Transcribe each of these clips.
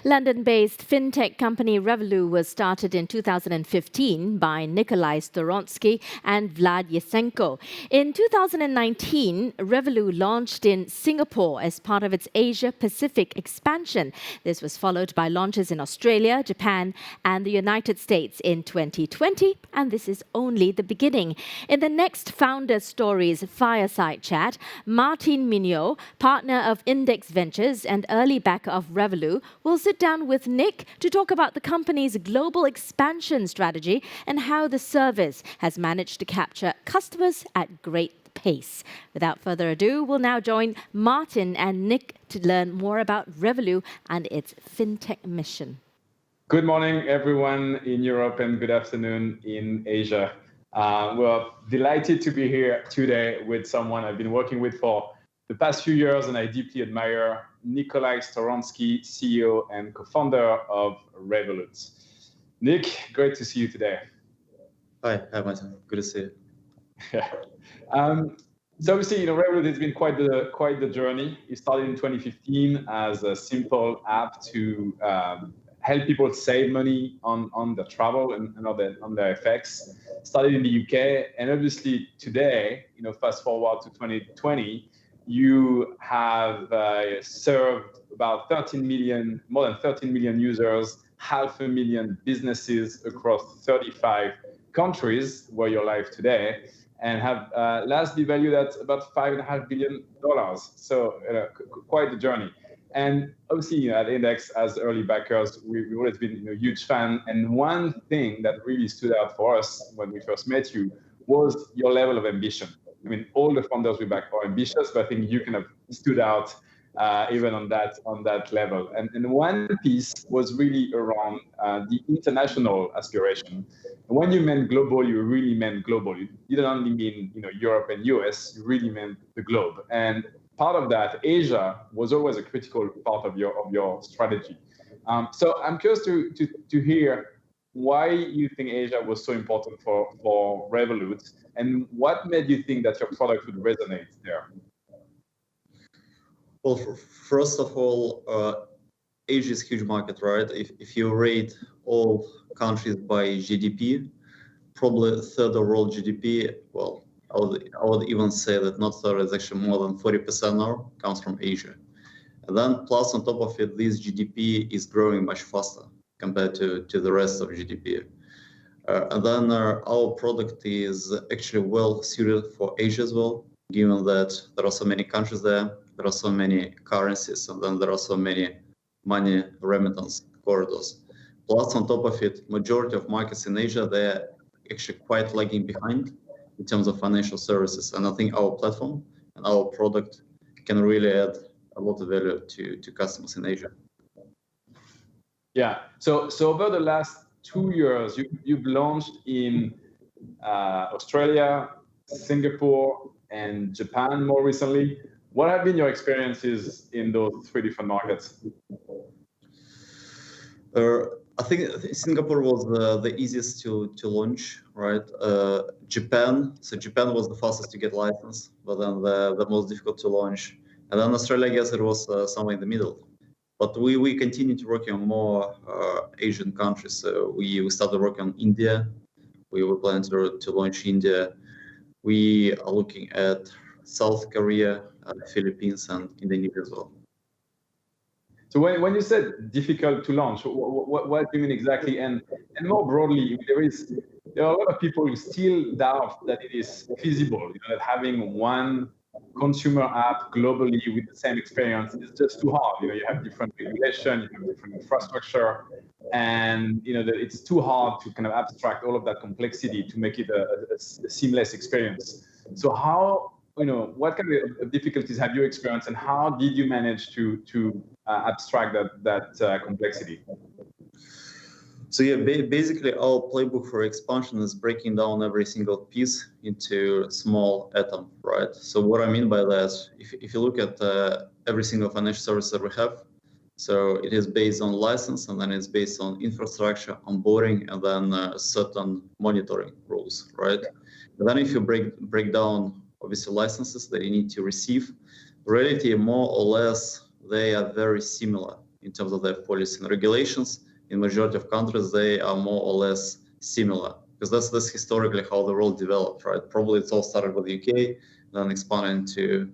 London-based fintech company Revolut was started in 2015 by Nikolay Storonsky and Vlad Yatsenko. In 2019, Revolut launched in Singapore as part of its Asia-Pacific expansion. This was followed by launches in Australia, Japan, and the United States in 2020, and this is only the beginning. In the next Founder Stories fireside chat, Martin Mignot, partner of Index Ventures and early backer of Revolut, will sit down with Nick to talk about the company's global expansion strategy and how the service has managed to capture customers at great pace. Without further ado, we'll now join Martin and Nick to learn more about Revolut and its fintech mission. Good morning, everyone in Europe, and good afternoon in Asia. We're delighted to be here today with someone I've been working with for the past few years, and I deeply admire, Nikolay Storonsky, CEO and co-founder of Revolut. Nick, great to see you today. Hi, Martin. Good to see you. Yeah. So obviously, Revolut has been quite the journey. It started in 2015 as a simple app to help people save money on their travel and on their FX. Started in the UK, and obviously today, fast forward to 2020, you have served about more than 13 million users, 500,000 businesses across 35 countries where you're live today, and have lastly valued at about $5.5 billion. So quite the journey. And obviously, at Index, as early backers, we've always been a huge fan. And one thing that really stood out for us when we first met you was your level of ambition. I mean, all the founders we back are ambitious, but I think you kind of stood out even on that level. And one piece was really around the international aspiration. When you meant global, you really meant global. You didn't only mean Europe and US. You really meant the globe. And part of that, Asia was always a critical part of your strategy. So I'm curious to hear why you think Asia was so important for Revolut, and what made you think that your product would resonate there? Well, first of all, Asia is a huge market, right? If you rate all countries by GDP, probably a third of world GDP, well, I would even say that not third, is actually more than 40% now comes from Asia. And then plus on top of it, this GDP is growing much faster compared to the rest of GDP. And then our product is actually well suited for Asia as well, given that there are so many countries there are so many currencies, and then there are so many money remittance corridors. Plus on top of it, majority of markets in Asia, they're actually quite lagging behind in terms of financial services. And I think our platform and our product can really add a lot of value to customers in Asia. Yeah. So over the last 2 years, you've launched in Australia, Singapore, and Japan more recently. What have been your experiences in those 3 different markets? I think Singapore was the easiest to launch, right? Japan was the fastest to get license, but then the most difficult to launch. And then Australia, I guess it was somewhere in the middle. But we continue to work on more Asian countries. So we started working on India. We were planning to launch India. We are looking at South Korea, Philippines, and Indonesia as well. So when you said difficult to launch, what do you mean exactly? And more broadly, there are a lot of people who still doubt that it is feasible, that having one consumer app globally with the same experience is just too hard. You have different regulation, you have different infrastructure, and that it's too hard to kind of abstract all of that complexity to make it a seamless experience. So what kind of difficulties have you experienced, and how did you manage to abstract that complexity? So yeah, basically our playbook for expansion is breaking down every single piece into a small atom, right? So what I mean by that, if you look at every single financial service that we have, so it is based on license, and then it's based on infrastructure, onboarding, and then certain monitoring rules, right? And then if you break down obviously licenses that you need to receive, reality more or less they are very similar. in terms of their policy and regulations. In majority of countries, they are more or less similar, because that's historically how the world developed, right? Probably it's all started with the UK, then expanded into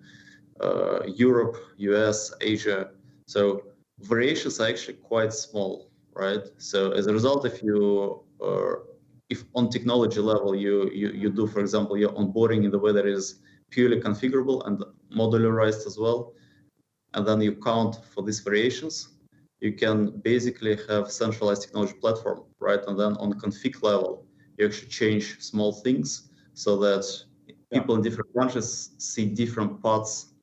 Europe, US, Asia. So variations are actually quite small, right? So as a result, if on technology level you do, for example, your onboarding in the way that is purely configurable and modularized as well, and then you count for these variations, you can basically have centralized technology platform, right? And then on config level, you actually change small things so that people in different countries see different paths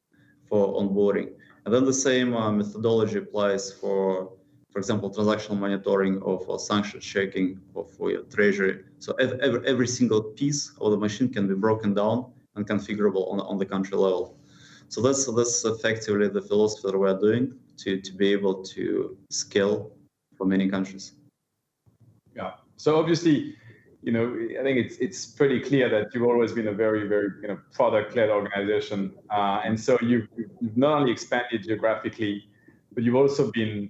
for onboarding. And then the same methodology applies for example, transactional monitoring or for sanction checking or for your treasury. So every single piece of the machine can be broken down and configurable on the country level. So that's effectively the philosophy that we're doing to be able to scale for many countries. Yeah. So obviously, I think it's pretty clear that you've always been a very, very product-led organization, and so you've not only expanded geographically, but you've also been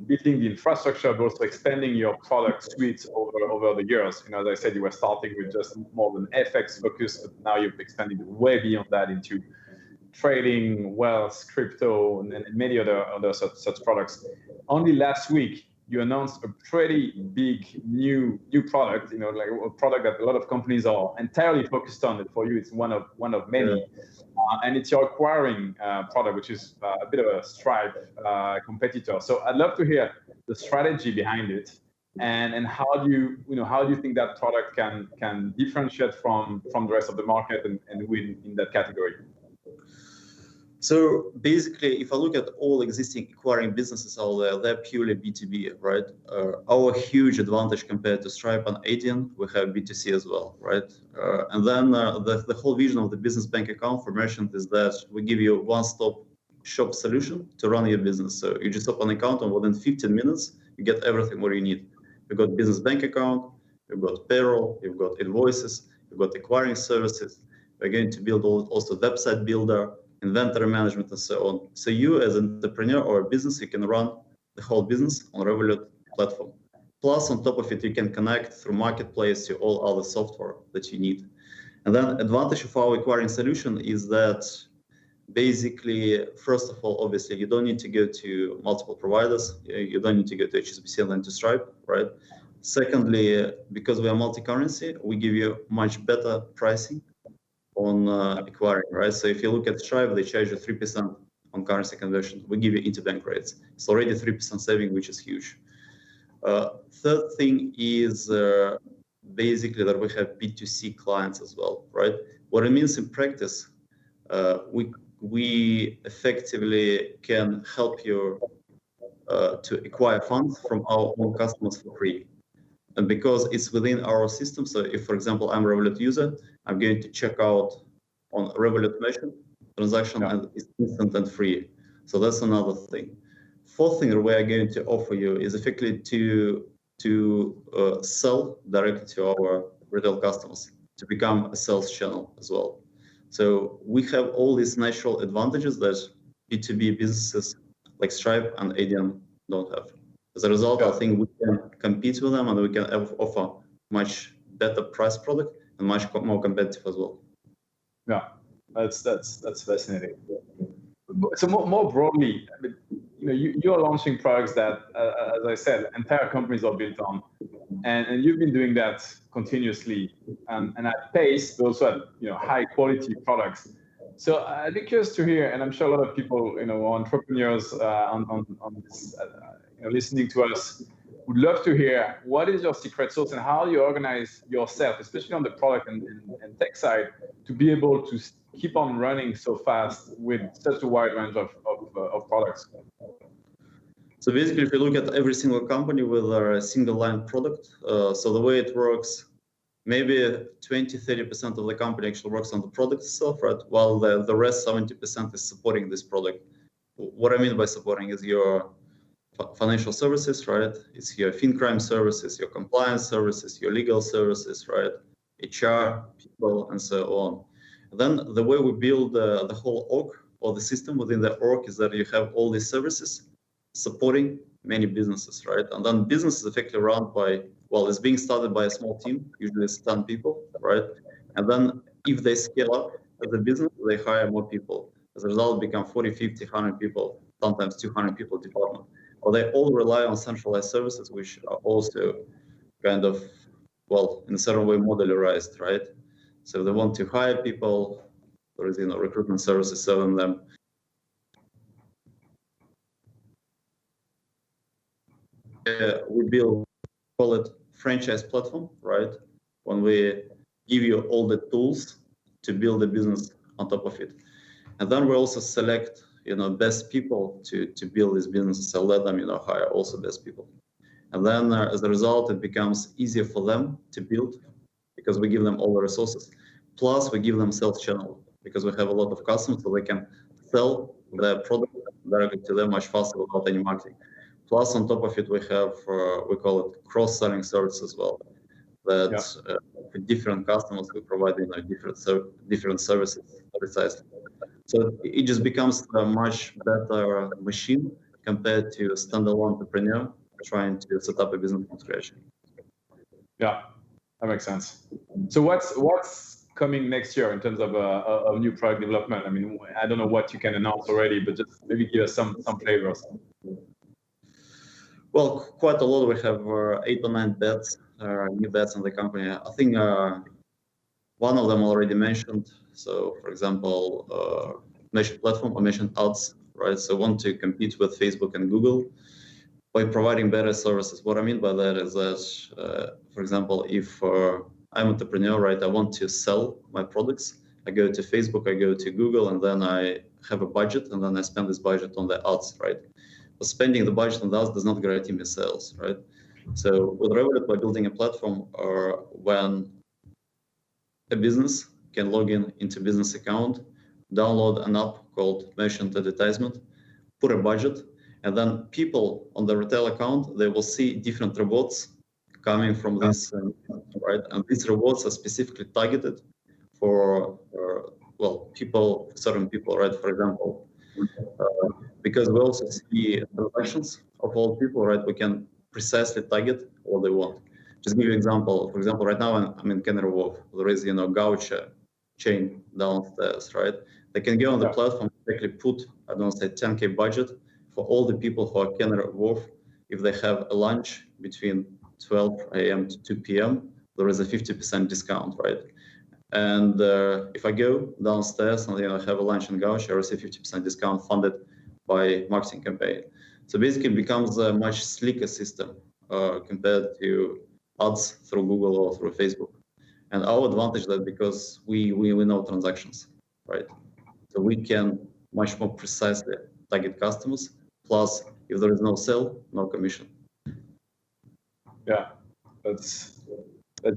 building the infrastructure, but also expanding your product suite over the years. As I said, you were starting with just more than FX focus, but now you've expanded way beyond that into trading, wealth, crypto, and many other such products. Only last week, you announced a pretty big new product, like a product that a lot of companies are entirely focused on. For you, it's one of many, and it's your acquiring product, which is a bit of a Stripe competitor. So I'd love to hear the strategy behind it, and how do you think that product can differentiate from the rest of the market and win in that category? So basically, if I look at all existing acquiring businesses out there, they're purely B2B, right? Our huge advantage compared to Stripe and Adyen, we have B2C as well, right? And then the whole vision of the business bank account for merchant is that we give you a one-stop shop solution to run your business. So you just open an account, and within 15 minutes, you get everything what you need. You've got business bank account, you've got payroll, you've got invoices, you've got acquiring services. We're going to build also website builder, inventory management, and so on. So you as an entrepreneur or a business, you can run the whole business on Revolut platform. Plus, on top of it, you can connect through marketplace to all other software that you need. And then advantage of our acquiring solution is that basically, first of all, obviously, you don't need to go to multiple providers. You don't need to go to HSBC and then to Stripe, right? Secondly, because we are multi-currency, we give you much better pricing on acquiring, right? So if you look at Stripe, they charge you 3% on currency conversion. We give you interbank rates. It's already 3% saving, which is huge. Third thing is basically that we have B2C clients as well, right? What it means in practice, we effectively can help you to acquire funds from our own customers for free. And because it's within our system, so if, for example, I'm a Revolut user, I'm going to check out on Revolut merchant transaction, and it's instant and free. So that's another thing. Fourth thing that we are going to offer you is effectively to sell directly to our retail customers, to become a sales channel as well. So we have all these natural advantages that B2B businesses like Stripe and Adyen don't have. As a result, I think we can compete with them, and we can offer much better price product and much more competitive as well. Yeah, that's fascinating. So more broadly, you are launching products that, as I said, entire companies are built on, and you've been doing that continuously and at pace, but also at high quality products. So I'd be curious to hear, and I'm sure a lot of people, entrepreneurs on this, listening to us, would love to hear what is your secret sauce and how you organize yourself, especially on the product and tech side, to be able to keep on running so fast with such a wide range of products. So basically, if you look at every single company with a single line product, so the way it works, maybe 20-30% of the company actually works on the product itself, right? While the rest 70% is supporting this product. What I mean by supporting is your financial services, right? It's your fin crime services, your compliance services, your legal services, right? HR, people, and so on. And then the way we build the whole org or the system within the org is that you have all these services, supporting many businesses, right? And then business is effectively run by, well, it's being started by a small team, usually it's 10 people, right? And then if they scale up as a business, they hire more people. As a result, it become 40, 50, 100 people, sometimes 200 people department. Or they all rely on centralized services, which are also kind of, well, in a certain way, modularized, right? So they want to hire people, there is, recruitment services serving them. We build, call it franchise platform, right? When we give you all the tools to build a business on top of it. And then we also select, best people to build these businesses. So let them, hire also best people. And then as a result, it becomes easier for them to build because we give them all the resources. Plus we give them sales channel because we have a lot of customers, so they can sell their product directly to them much faster without any marketing. Plus on top of it, we have, we call it cross-selling service as well. That for different customers, we provide different services precisely. So it just becomes a much better machine compared to a standalone entrepreneur trying to set up a business from scratch. Yeah, that makes sense. So what's coming next year in terms of new product development? I mean, I don't know what you can announce already, but just maybe give us some flavors. Well, quite a lot. We have 8 or 9 bets, new bets in the company. I think one of them already mentioned. So, for example, mentioned platform, I mentioned ads, right? So, want to compete with Facebook and Google by providing better services. What I mean by that is that, for example, if I'm an entrepreneur, right, I want to sell my products. I go to Facebook, I go to Google, and then I have a budget, and then I spend this budget on the ads, right? But spending the budget on the ads does not guarantee me sales, right? So with Revolut, by building a platform when a business can log into business account, download an app called Merchant Advertisement, put a budget, and then people on the retail account, they will see different rewards coming from this, right? And these rewards are specifically targeted for, people, certain people, right? For example, because we also see transactions of all people, right? We can precisely target what they want. Just give you an example. For example, right now I'm in Canary Wharf. There is, Gaucho chain downstairs, right? They can go on the platform, actually put, I don't know, say 10K budget for all the people who are Canary Wharf. If they have a lunch between 12 a.m. to 2 p.m., there is a 50% discount, right? And if I go downstairs and have a lunch in Gaucho, I receive 50% discount funded by marketing campaign. So basically it becomes a much slicker system compared to ads through Google or through Facebook. And our advantage is that because we know transactions, right? So we can much more precisely target customers. Plus, if there is no sale, no commission. Yeah, that's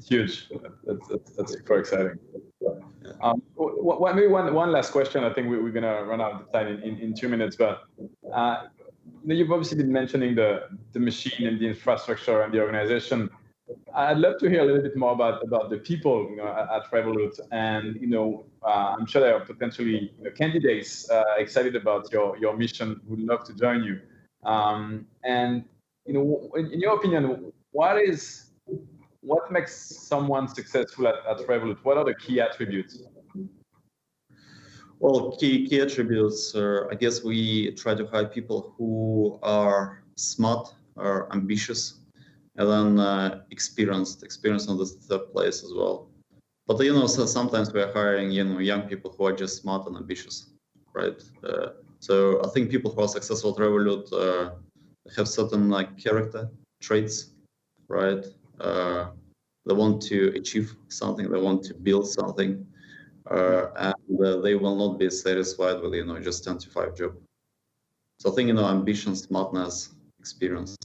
huge. That's super exciting. Maybe one last question. I think we're gonna run out of time in 2 minutes. But you've obviously been mentioning the machine and the infrastructure and the organization. I'd love to hear a little bit more about the people, at Revolut, and I'm sure there are potentially candidates excited about your mission, would love to join you. And in your opinion, what makes someone successful at Revolut? What are the key attributes? Well, key attributes, I guess we try to hire people who are smart, are ambitious, and then experienced on the third place as well. But so sometimes we're hiring young people who are just smart and ambitious, right? So I think people who are successful at Revolut have certain character traits, right? They want to achieve something, they want to build something, and they will not be satisfied with just 10 to 5 job. So I think ambition, smartness, experience.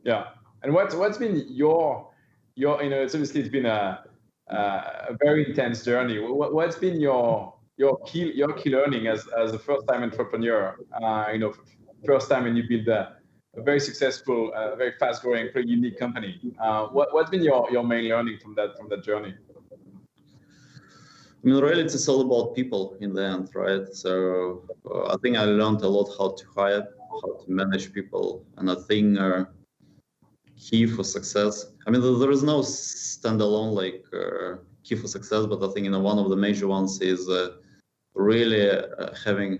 Yeah, and what's been your it's obviously it's been a very intense journey. What's been your key learning as a first time entrepreneur? First time when you build a very successful, very fast growing, pretty unique company. What's been your main learning from that journey? I mean, really, it's all about people in the end, right? So I think I learned a lot how to hire how to manage people. And I think key for success. I mean, there is no standalone like key for success, but I think one of the major ones is really having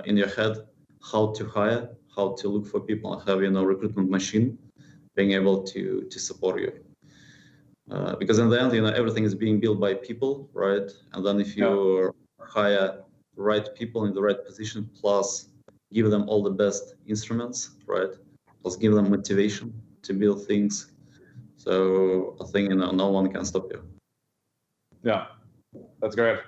in your head how to hire, how to look for people, and have recruitment machine being able to support you. Because in the end, everything is being built by people, right? And then if you hire the right people in the right position, plus give them all the best instruments, right? Plus give them motivation to build things. So I think no one can stop you. Yeah, that's great.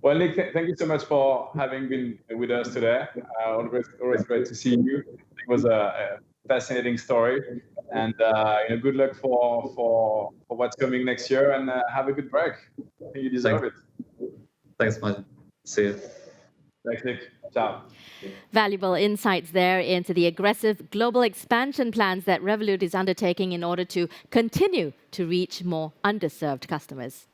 Well, Nick, thank you so much for having been with us today. Always great to see you. It was a fascinating story, and good luck for what's coming next year. And have a good break. I think you deserve it. Thanks, Martin. See you. Thanks, Nick. Ciao. Valuable insights there into the aggressive global expansion plans that Revolut is undertaking in order to continue to reach more underserved customers.